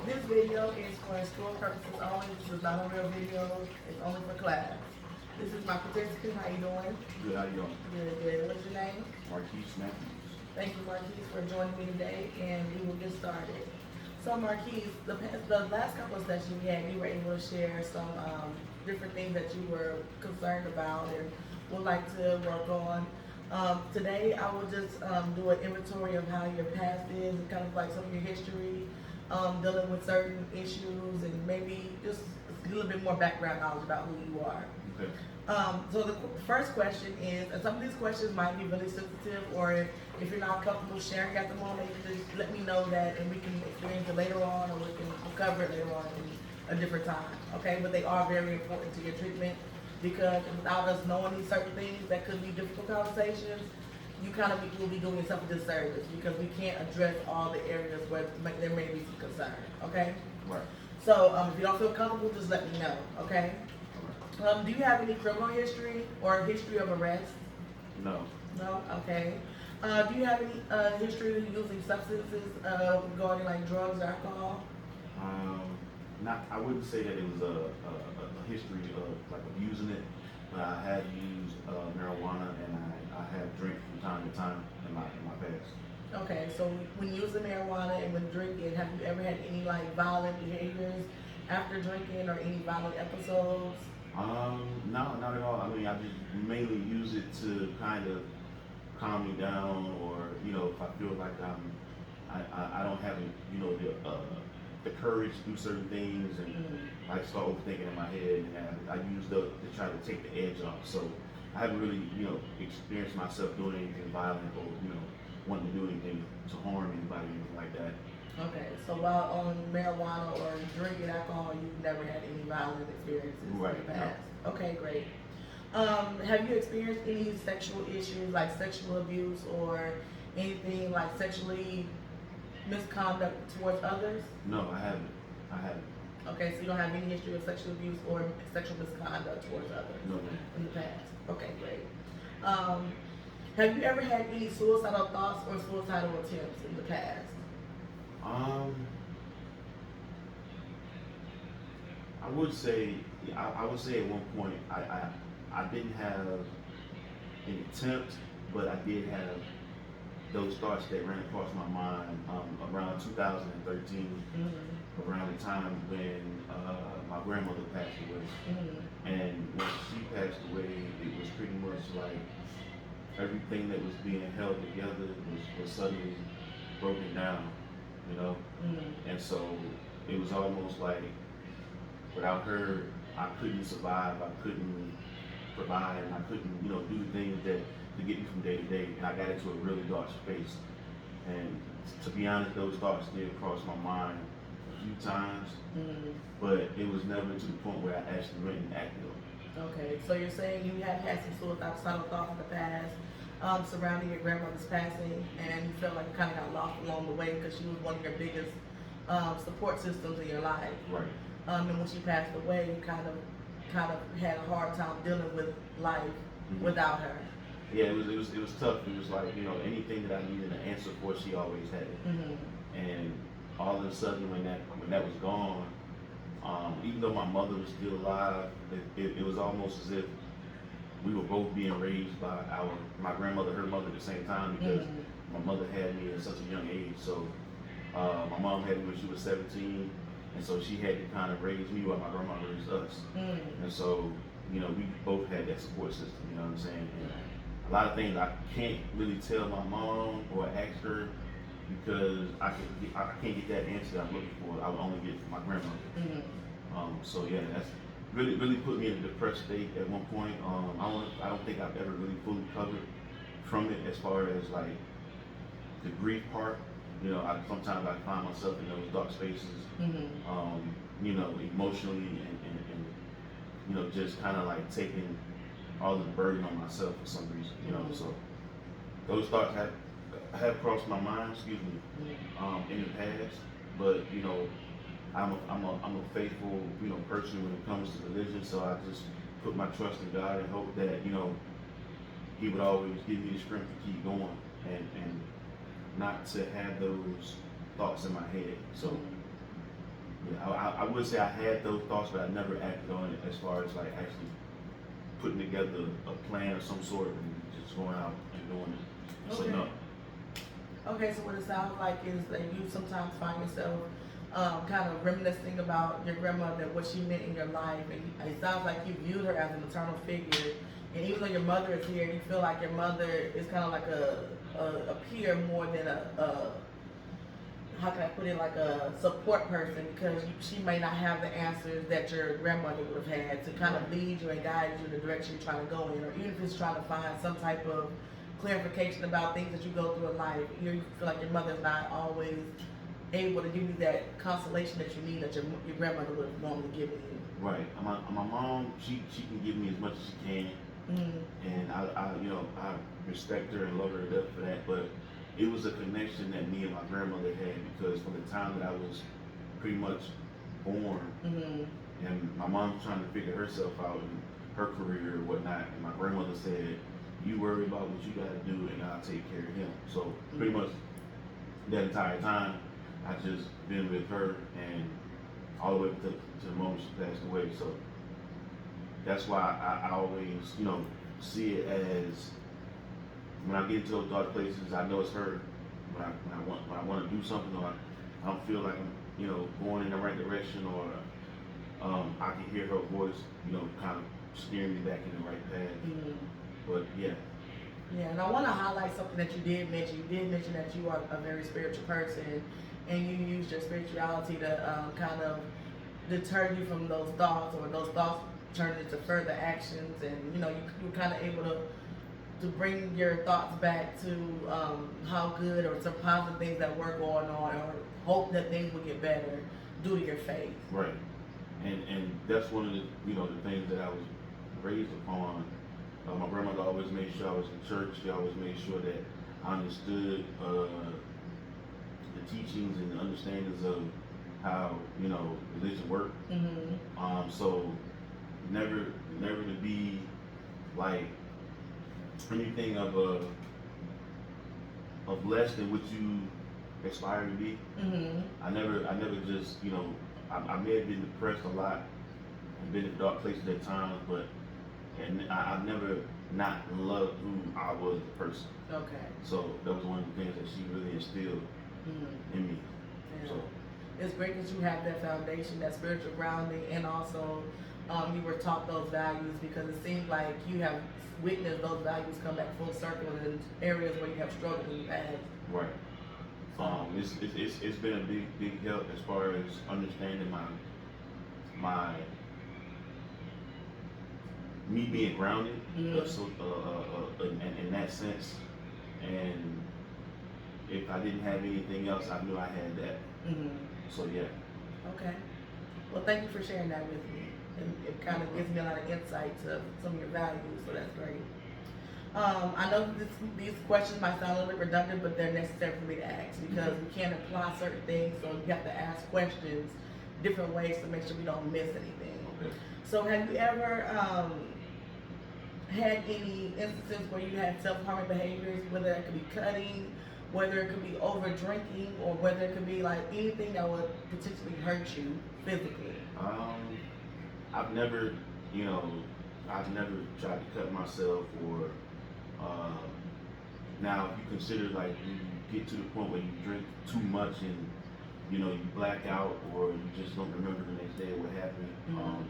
This video is for school purposes only. This is not a real video. It's only for class. This is my participant. How you doing? Good, how you doing? Good, good. What's your name? Marquise Matthews. Thank you, Marquise, for joining me today, and we will get started. So, Marquise, the last couple of sessions we had, you were able to share some different things that you were concerned about and would like to work on. Today, I will just do an inventory of how your past is and kind of like some of your history, dealing with certain issues, and maybe just a little bit more background knowledge about who you are. Okay. So the first question is, and some of these questions might be really sensitive, or if you're not comfortable sharing at the moment, just let me know that, and we can experience it later on, or we'll cover it later on in a different time. Okay, but they are very important to your treatment, because without us knowing these certain things that could be difficult conversations, you kind of will be doing yourself a disservice, because we can't address all the areas where there may be some concern. Okay. Right. So if you don't feel comfortable, just let me know. Okay. Do you have any criminal history or history of arrest? No. No? Okay. Do you have any history of using substances regarding like drugs or alcohol? I wouldn't say that it was a history of like abusing it, but I have used marijuana, and I have drank from time to time in my past. Okay, so when using marijuana and when drinking, have you ever had any like violent behaviors after drinking, or any violent episodes? No, not at all. I mean, I just mainly use it to kind of calm me down, or if I feel like I don't have the courage to do certain things, and I start overthinking in my head, and I use that to try to take the edge off. So I haven't really experienced myself doing anything violent, or wanting to do anything to harm anybody, anything like that. Okay, so while on marijuana or drinking alcohol, you've never had any violent experiences Right, in the past? No. Okay, great. Have you experienced any sexual issues, like sexual abuse, or anything like sexually misconduct towards others? No, I haven't. Okay, so you don't have any history of sexual abuse or sexual misconduct towards others? No, ma'am. In the past? Okay, great. Have you ever had any suicidal thoughts or suicidal attempts in the past? I would say at one point I didn't have an attempt, but I did have those thoughts that ran across my mind around 2013, around the time when my grandmother passed away. And when she passed away, it was pretty much like everything that was being held together was suddenly broken down. And so it was almost like without her, I couldn't survive, I couldn't provide, and I couldn't, do things that to get me from day to day. And I got into a really dark space. And to be honest, those thoughts did cross my mind a few times, but it was never to the point where I actually went and acted on it. Okay, so you're saying you have had some suicidal thoughts in the past surrounding your grandmother's passing, and you felt like you kind of got lost along the way because she was one of your biggest support systems in your life. Right. And when she passed away, you kind of had a hard time dealing with life without her. Yeah, it was tough. It was like anything that I needed an answer for, she always had it. And all of a sudden, when that was gone, even though my mother was still alive, it was almost as if we were both being raised by my grandmother, her mother, at the same time, because my mother had me at such a young age. So my mom had me when she was 17, and so she had to kind of raise me while my grandma raised us. And so we both had that support system. You know what I'm saying? And a lot of things I can't really tell my mom or ask her, because I can't get that answer that I'm looking for. I would only get from my grandmother. So yeah, that's really put me in a depressed state at one point. I don't think I've ever really fully recovered from it, as far as like the grief part. Sometimes I find myself in those dark spaces, emotionally, and just kind of like taking all the burden on myself for some reason. So those thoughts have crossed my mind, in the past. But I'm a faithful person when it comes to religion, so I just put my trust in God and hope that He would always give me the strength to keep going, and not to have those thoughts in my head. So Yeah, I would say I had those thoughts, but I never acted on it as far as like actually putting together a plan of some sort and just going out and doing it. So Okay. no. Okay, so what it sounds like is that you sometimes find yourself kind of reminiscing about your grandmother and what she meant in your life, and it sounds like you viewed her as an eternal figure. And even though your mother is here, you feel like your mother is kind of like a peer more than a how can I put it, like a support person, because she may not have the answers that your grandmother would have had to kind of lead you and guide you in the direction you're trying to go in, or even if it's trying to find some type of clarification about things that you go through in life. You feel like your mother's not always able to give you that consolation that you need that your grandmother would have normally given you. Right. My mom, she can give me as much as she can, and I respect her and love her to death for that. But it was a connection that me and my grandmother had, because from the time that I was pretty much born, and my mom was trying to figure herself out in her career or whatnot, and my grandmother said, "You worry about what you got to do, and I'll take care of him." So pretty much that entire time, I just been with her, and all the way to the moment she passed away. So that's why I always, see it as, when I get into those dark places, I know it's her. When I want to do something, or I don't feel like I'm, going in the right direction, or I can hear her voice, kind of steering me back in the right path. But yeah. Yeah, and I want to highlight something that you did mention. You did mention that you are a very spiritual person, and you used your spirituality to kind of deter you from those thoughts, or those thoughts turned into further actions, and you were kind of able to bring your thoughts back to how good or some positive things that were going on, or hope that things would get better due to your faith. Right. And that's one of the the things that I was raised upon. My grandmother always made sure I was in church. She always made sure that I understood the teachings and the understandings of how religion worked. So never to be like anything of less than what you aspire to be. I never just I may have been depressed a lot and been in dark places at times, but I've never not loved who I was as a person. Okay. So that was one of the things that she really instilled in me. Yeah. So It's great that you have that foundation, that spiritual grounding, and also you were taught those values, because it seems like you have witnessed those values come back full circle in areas where you have struggled in the past. right. It's been a big help as far as understanding my me being grounded, so in that sense. And if I didn't have anything else, I knew I had that. So yeah. Okay. Well, thank you for sharing that with me. And it kind of gives me a lot of insight to some of your values, so that's great. I know these questions might sound a little bit redundant, but they're necessary for me to ask, because we can't apply certain things, so you have to ask questions different ways to make sure we don't miss anything. Okay. So have you ever had any instances where you had self-harming behaviors, whether it could be cutting, whether it could be over drinking, or whether it could be like anything that would potentially hurt you physically? I've never, tried to cut myself, or now if you consider like you get to the point where you drink too much and you black out, or you just don't remember the next day what happened.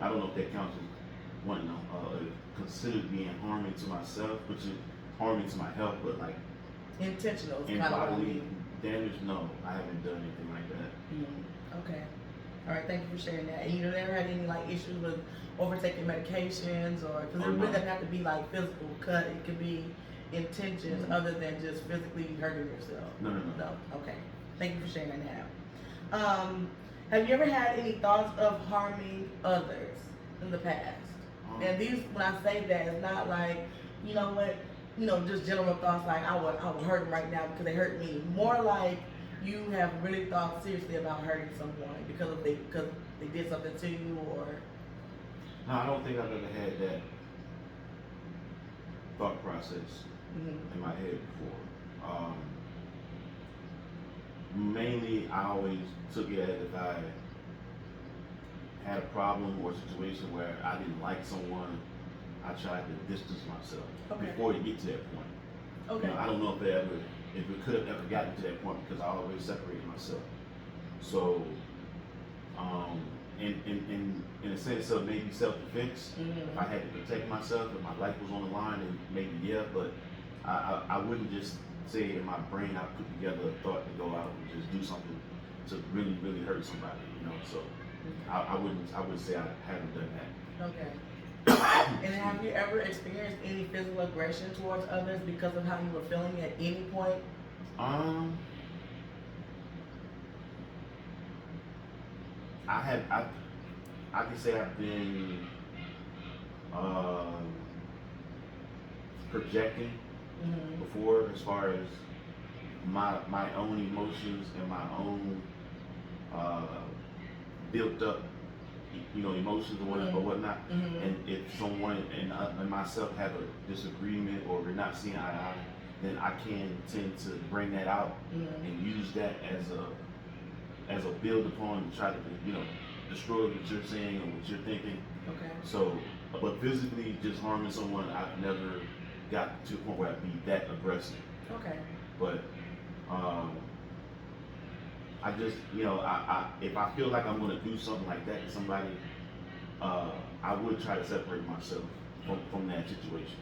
I don't know if that counts as one considered being harming to myself, which is harming to my health, but like Intentional. in bodily damage, no, I haven't done anything like that. Okay. All right. Thank you for sharing that. And you never had any like issues with overtaking medications, or because it really doesn't have to be like physical cut. It could be intentions other than just physically hurting yourself. No. Okay. Thank you for sharing that. Have you ever had any thoughts of harming others in the past? And these, when I say that, it's not like, just general thoughts like I would hurt them right now because they hurt me. More like you have really thought seriously about hurting someone because they did something to you, or. No, I don't think I've ever had that thought process in my head before. Mainly, I always took it as if I had a problem or a situation where I didn't like someone, I tried to distance myself Okay. before it get to that point. Okay. You know, I don't know if it could have ever gotten to that point because I always separated myself. So, in a sense of maybe self-defense, Mhm. if I had to protect myself, if my life was on the line, then maybe yeah, but I wouldn't just say in my brain I put together a thought to go out and just do something to really, really hurt somebody, you know, so I wouldn't say I haven't done that. Okay. And have you ever experienced any physical aggression towards others because of how you were feeling at any point? Um, I can say I've been projecting Mm-hmm. before as far as my own emotions and my own uh, built up emotions or whatnot. Mm-hmm. And if someone and myself have a disagreement or we're not seeing eye to eye, then I can tend to bring that out Mm-hmm. and use that as a build upon to try to destroy what you're saying and what you're thinking. Okay. So, but physically just harming someone, I've never got to a point where I'd be that aggressive. Okay. But I just, if I feel like I'm gonna do something like that to somebody, I would try to separate myself from that situation.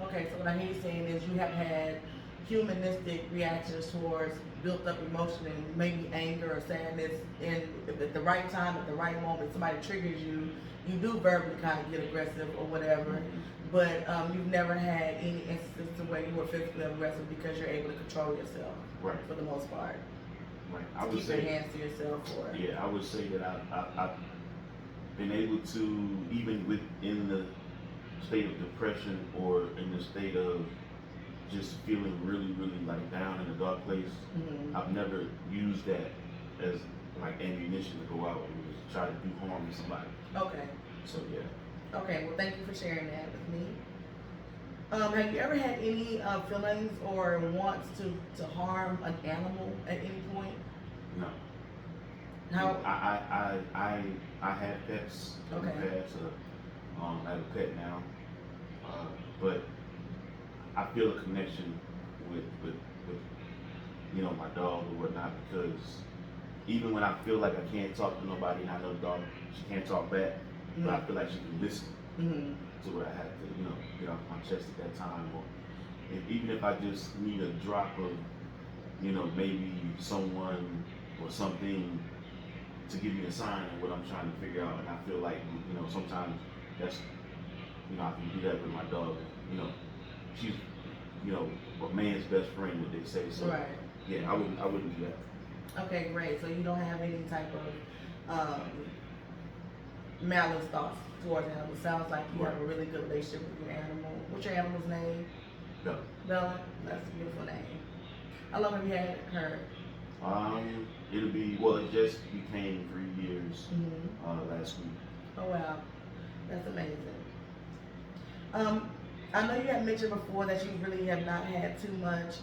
Okay, so what I hear you saying is you have had humanistic reactions towards built up emotion and maybe anger or sadness, and at the right time, at the right moment, somebody triggers you, you do verbally kind of get aggressive or whatever, but you've never had any instances to where you were physically aggressive because you're able to control yourself, Right. for the most part. Right. I would Keep your say, hands to yourself or yeah, I would say that I've been able to, even within the state of depression or in the state of just feeling really, really like down in a dark place, Mhm. I've never used that as like ammunition to go out and just try to do harm to somebody. Okay. So yeah. Okay, well thank you for sharing that with me. Have you ever had any feelings or wants to harm an animal at any point? No. How? I had pets in Okay. the past. I have a pet now, but I feel a connection with my dog or whatnot, because even when I feel like I can't talk to nobody and I know the dog, she can't talk back, but I feel like she can listen Mm-hmm. to what I have to get off my chest at that time, or even if I just need a drop of maybe someone or something to give me a sign of what I'm trying to figure out. And I feel like, sometimes that's, I can do that with my dog. She's, a man's best friend, what they say. So, Right. yeah, I wouldn't do that. Okay, great. So you don't have any type of malice thoughts towards animals. Sounds like you have a really good relationship with your animal. What's your animal's name? No. Bella. That's a beautiful name. How long have you had her? It just became 3 years Mm-hmm. last week. Oh wow, that's amazing. I know you had mentioned before that you really have not had too much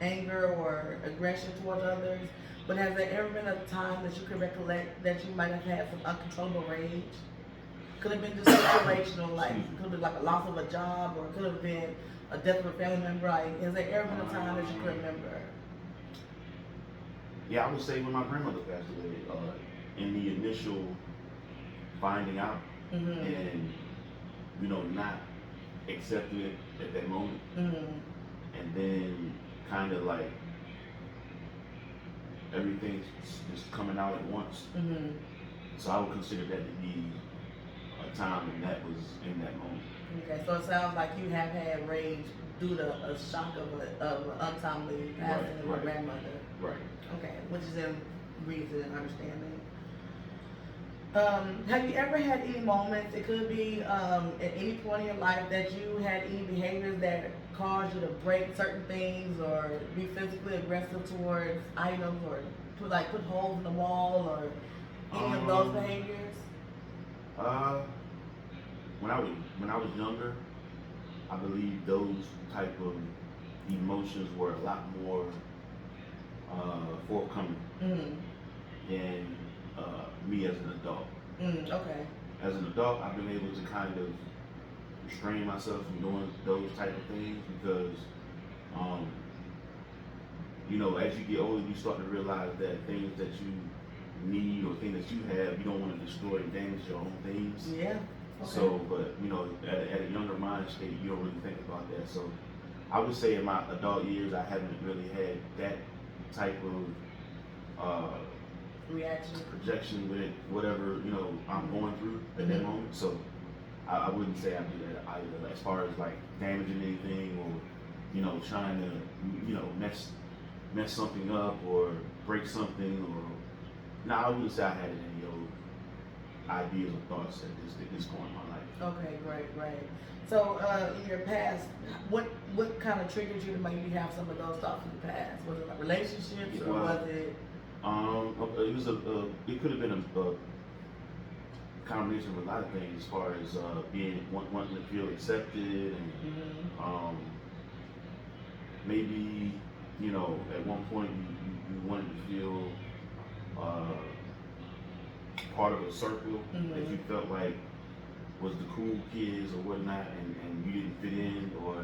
anger or aggression towards others, but has there ever been a time that you can recollect that you might have had some uncontrollable rage? Could have been just situational, like could have been like a loss of a job, or could have been a death of a family member. Like, has there ever been a time that you can remember? Yeah, I would say when my grandmother passed away, in the initial finding out Mm-hmm. and not accepting it at that moment, Mm-hmm. and then kind of like everything's just coming out at once. Mm-hmm. So I would consider that to be a time, and that was in that moment. Okay, so it sounds like you have had rage due to a shock of an untimely passing of your Right. grandmother. Right. Okay, which is in reason and understanding. Have you ever had any moments, it could be at any point in your life, that you had any behaviors that caused you to break certain things or be physically aggressive towards items or put holes in the wall or any of those behaviors? When I was younger, I believe those type of emotions were a lot more forthcoming Mm-hmm. than me as an adult. Okay. As an adult, I've been able to kind of restrain myself from doing those type of things because, um, as you get older, you start to realize that things that you need or things that you have, you don't want to destroy and damage your own things. Yeah. Okay. So, but at a younger mind state, you don't really think about that. So, I would say in my adult years, I haven't really had that type of reaction, projection with whatever I'm going through at that moment. So, I wouldn't say I do that either. As far as like damaging anything or trying to mess something up or break something or I wouldn't say I had any ideas or thoughts at this point in my life. Okay, great. So, in your past, what kind of triggered you to maybe have some of those thoughts in the past? Was it like relationships, or was it? It could have been a combination of a lot of things, as far as wanting to feel accepted, and maybe at one point you wanted to feel part of a circle that you felt like was the cool kids or whatnot, and you didn't fit in, or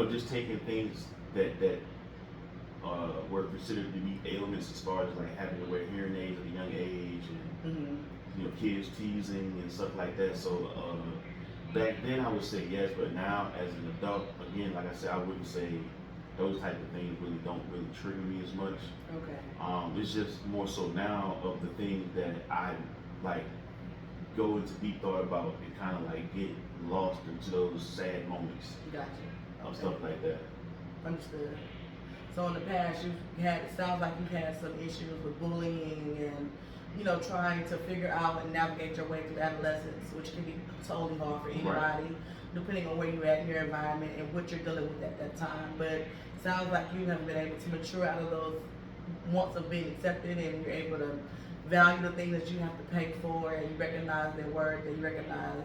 just taking things that were considered to be ailments, as far as like having to wear hearing aids at a young age, and kids teasing and stuff like that. So back then I would say yes, but now as an adult, again, like I said, I wouldn't say those type of things don't really trigger me as much. Okay. It's just more so now of the things that I like go into deep thought about and kind of like get lost into those sad moments. Gotcha. Of stuff like that. Understood. So in the past, it sounds like you've had some issues with bullying and, trying to figure out and navigate your way through adolescence, which can be totally hard for anybody, Right. depending on where you're at in your environment and what you're dealing with at that time. But it sounds like you have been able to mature out of those wants of being accepted, and you're able to value the things that you have to pay for, and you recognize their worth, and you recognize,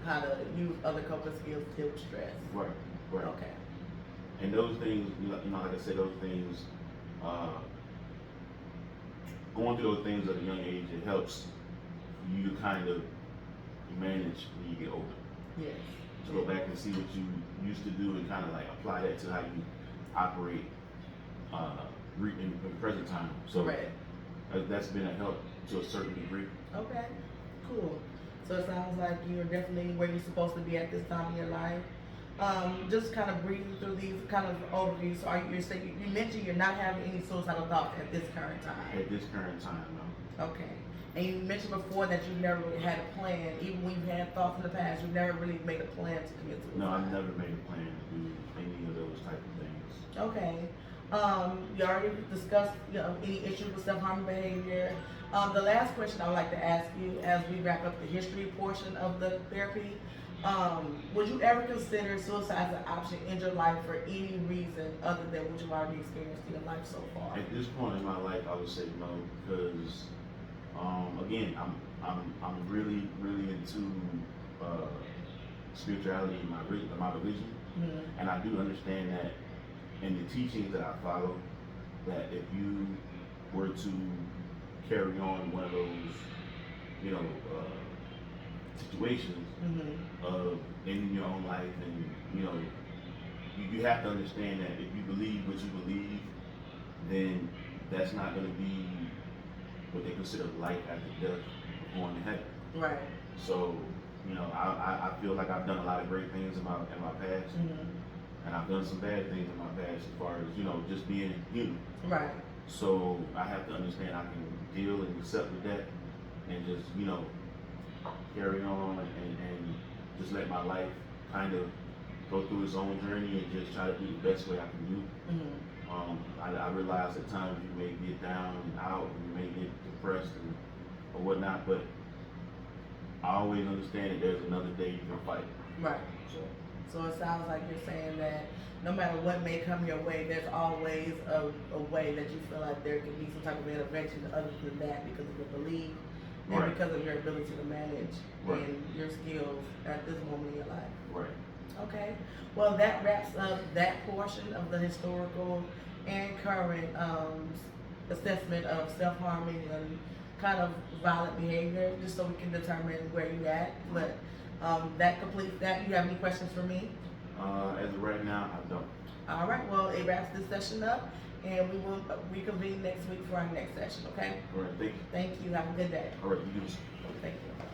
how to use other coping skills to deal with stress. Right. Okay. And those things, like I said, those things, going through those things at a young age, it helps you to kind of manage when you get older. Yes. To go back and see what you used to do and kind of like apply that to how you operate in the present time. So Correct. that's been a help to a certain degree. Okay, cool. So it sounds like you're definitely where you're supposed to be at this time in your life. Just kind of breathing through these kind of overviews. So you mentioned you're not having any suicidal thoughts at this current time. At this current time, no. Okay. And you mentioned before that you've never really had a plan. Even when you've had thoughts in the past, you've never really made a plan to commit suicide. No, I've never made a plan to do any of those type of things. Okay. You already discussed, any issues with self-harming behavior. The last question I would like to ask you as we wrap up the history portion of the therapy, would you ever consider suicide as an option in your life for any reason other than what you've already experienced in your life so far? At this point in my life, I would say no, because again, I'm really into spirituality in my religion, and I do understand that in the teachings that I follow, that if you were to carry on one of those, situations of ending your own life, and you have to understand that if you believe what you believe, then that's not going to be what they consider life after death, going to heaven. Right. So, I feel like I've done a lot of great things in my past, and I've done some bad things in my past as far as, just being human. Right. So I have to understand I can deal and accept with that, and just, carry on and just let my life kind of go through its own journey and just try to do the best way I can do. I realize at times you may get down and out, and you may get depressed or whatnot, but I always understand that there's another day you can fight. Right. So it sounds like you're saying that no matter what may come your way, there's always a way that you feel like there can be some type of intervention other than that, because of your belief and Right. because of your ability to manage Right. and your skills at this moment in your life. Right. Okay. Well, that wraps up that portion of the historical and current assessment of self-harming and kind of violent behavior, just so we can determine where you at. But that completes that. You have any questions for me? As of right now, I don't. All right, well, it wraps this session up, and we will reconvene next week for our next session, okay? All right, thank you. Thank you. Have a good day. All right, you do this. Thank you.